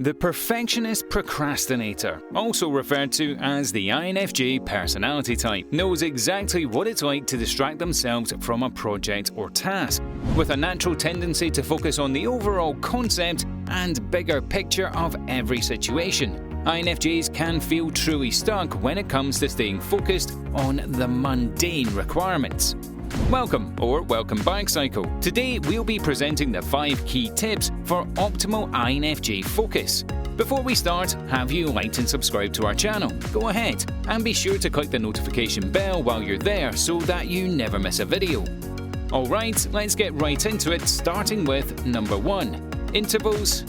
The perfectionist procrastinator, also referred to as the INFJ personality type, knows exactly what it's like to distract themselves from a project or task, with a natural tendency to focus on the overall concept and bigger picture of every situation. INFJs can feel truly stuck when it comes to staying focused on the mundane requirements. Welcome back, Psycho. Today we'll be presenting the 5 key tips for optimal INFJ focus. Before we start, have you liked and subscribed to our channel? Go ahead and be sure to click the notification bell while you're there so that you never miss a video. Alright, let's get right into it, starting with number 1. Intervals.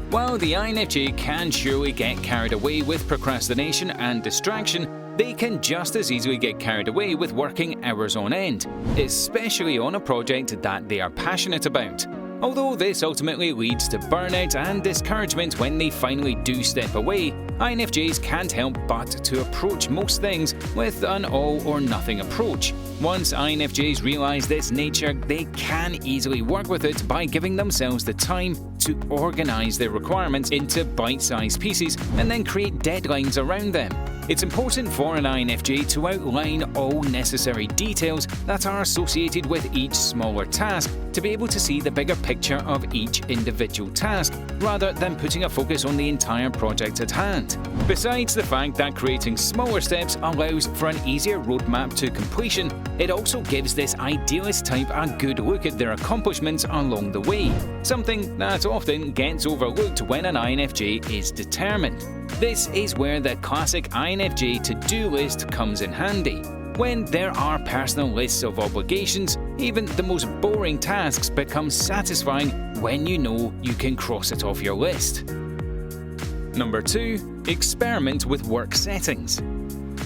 While the INFJ can surely get carried away with procrastination and distraction, they can just as easily get carried away with working hours on end, especially on a project that they are passionate about. Although this ultimately leads to burnout and discouragement when they finally do step away, INFJs can't help but to approach most things with an all-or-nothing approach. Once INFJs realize this nature, they can easily work with it by giving themselves the time to organize their requirements into bite-sized pieces and then create deadlines around them. It's important for an INFJ to outline all necessary details that are associated with each smaller task to be able to see the bigger picture of each individual task, rather than putting a focus on the entire project at hand. Besides the fact that creating smaller steps allows for an easier roadmap to completion, it also gives this idealist type a good look at their accomplishments along the way, something that often gets overlooked when an INFJ is determined. This is where the classic INFJ to-do list comes in handy. When there are personal lists of obligations, even the most boring tasks become satisfying when you know you can cross it off your list. Number 2. Experiment with work settings.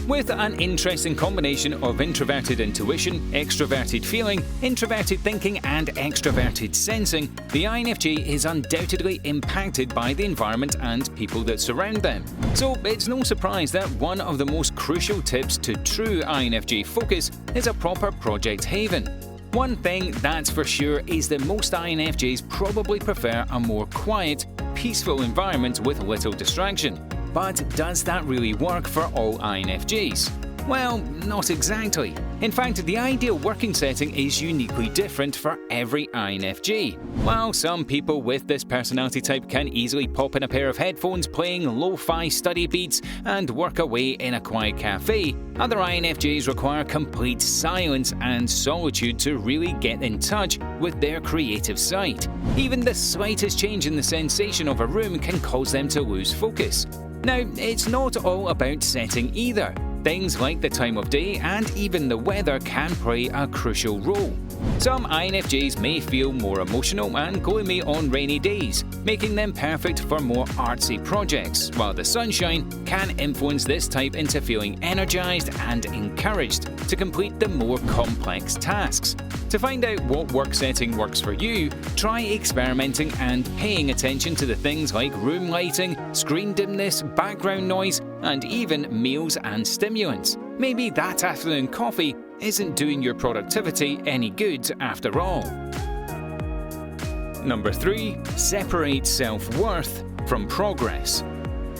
With an interesting combination of introverted intuition, extroverted feeling, introverted thinking, and extroverted sensing, the INFJ is undoubtedly impacted by the environment and people that surround them. So it's no surprise that one of the most crucial tips to true INFJ focus is a proper project haven. One thing that's for sure is that most INFJs probably prefer a more quiet, peaceful environment with little distraction. But does that really work for all INFJs? Well, not exactly. In fact, the ideal working setting is uniquely different for every INFJ. While some people with this personality type can easily pop in a pair of headphones playing lo-fi study beats and work away in a quiet cafe, other INFJs require complete silence and solitude to really get in touch with their creative side. Even the slightest change in the sensation of a room can cause them to lose focus. Now, it's not all about setting either. Things like the time of day and even the weather can play a crucial role. Some INFJs may feel more emotional and gloomy on rainy days, making them perfect for more artsy projects, while the sunshine can influence this type into feeling energized and encouraged to complete the more complex tasks. To find out what work setting works for you, try experimenting and paying attention to the things like room lighting, screen dimness, background noise, and even meals and stimulants. Maybe that afternoon coffee isn't doing your productivity any good after all. Number 3. Separate self-worth from progress.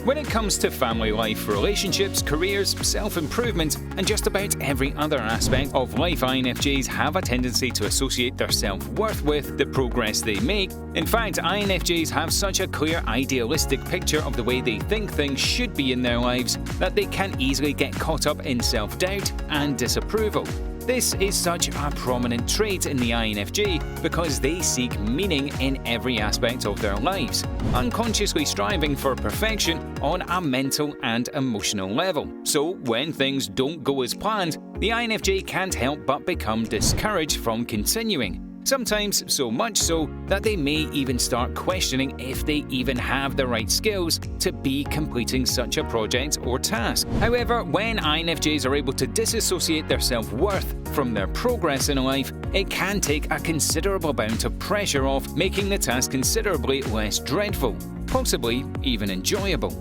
When it comes to family life, relationships, careers, self-improvement, and just about every other aspect of life, INFJs have a tendency to associate their self-worth with the progress they make. In fact, INFJs have such a clear idealistic picture of the way they think things should be in their lives that they can easily get caught up in self-doubt and disapproval. This is such a prominent trait in the INFJ because they seek meaning in every aspect of their lives, unconsciously striving for perfection on a mental and emotional level. So when things don't go as planned, the INFJ can't help but become discouraged from continuing. Sometimes so much so that they may even start questioning if they even have the right skills to be completing such a project or task. However, when INFJs are able to disassociate their self-worth from their progress in life, it can take a considerable amount of pressure off, making the task considerably less dreadful, possibly even enjoyable.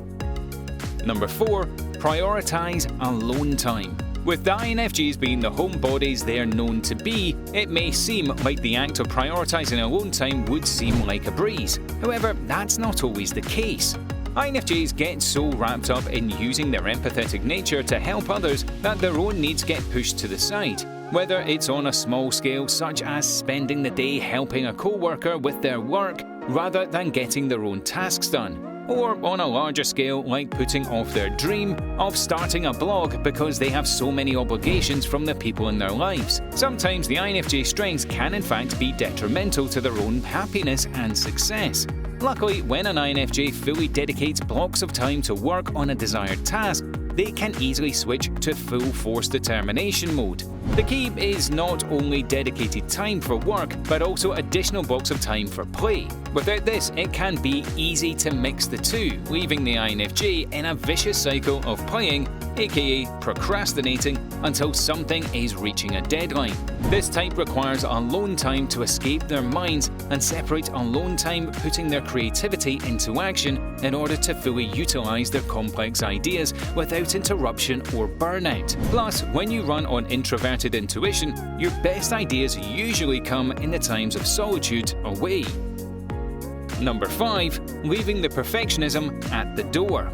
Number 4. Prioritize alone time. With the INFJs being the homebodies they are known to be, it may seem like the act of prioritising alone time would seem like a breeze. However, that's not always the case. INFJs get so wrapped up in using their empathetic nature to help others that their own needs get pushed to the side. Whether it's on a small scale, such as spending the day helping a co-worker with their work rather than getting their own tasks done, or on a larger scale, like putting off their dream of starting a blog because they have so many obligations from the people in their lives. Sometimes the INFJ strengths can in fact be detrimental to their own happiness and success. Luckily, when an INFJ fully dedicates blocks of time to work on a desired task, they can easily switch to full force determination mode. The key is not only dedicated time for work, but also additional blocks of time for play. Without this, it can be easy to mix the two, leaving the INFJ in a vicious cycle of playing, aka procrastinating, until something is reaching a deadline. This type requires alone time to escape their minds and separate alone time putting their creativity into action in order to fully utilize their complex ideas without interruption or burnout. Plus, when you run on introverted intuition, your best ideas usually come in the times of solitude away. Number 5. Leaving the perfectionism at the door.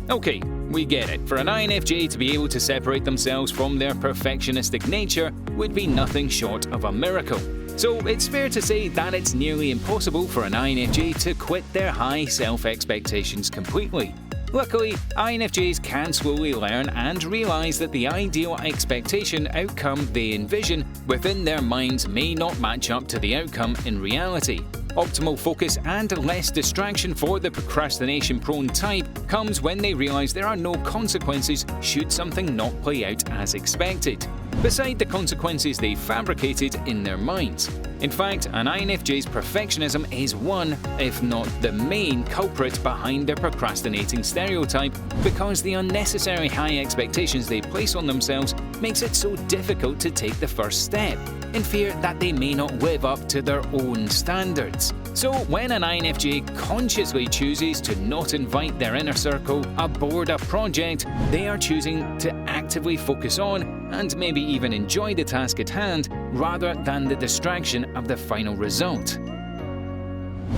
Okay, we get it. For an INFJ to be able to separate themselves from their perfectionistic nature would be nothing short of a miracle. So it's fair to say that it's nearly impossible for an INFJ to quit their high self-expectations completely. Luckily, INFJs can slowly learn and realize that the ideal expectation outcome they envision within their minds may not match up to the outcome in reality. Optimal focus and less distraction for the procrastination-prone type comes when they realize there are no consequences should something not play out as expected, beside the consequences they fabricated in their minds. In fact, an INFJ's perfectionism is one, if not the main, culprit behind their procrastinating stereotype, because the unnecessary high expectations they place on themselves makes it so difficult to take the first step, in fear that they may not live up to their own standards. So when an INFJ consciously chooses to not invite their inner circle aboard a project, they are choosing to actively focus on and maybe even enjoy the task at hand rather than the distraction of the final result.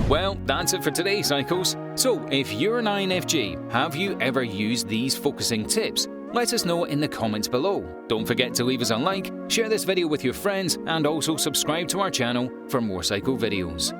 Well, that's it for today, Psychos. So if you're an INFJ, have you ever used these focusing tips? Let us know in the comments below. Don't forget to leave us a like, share this video with your friends, and also subscribe to our channel for more Psycho videos.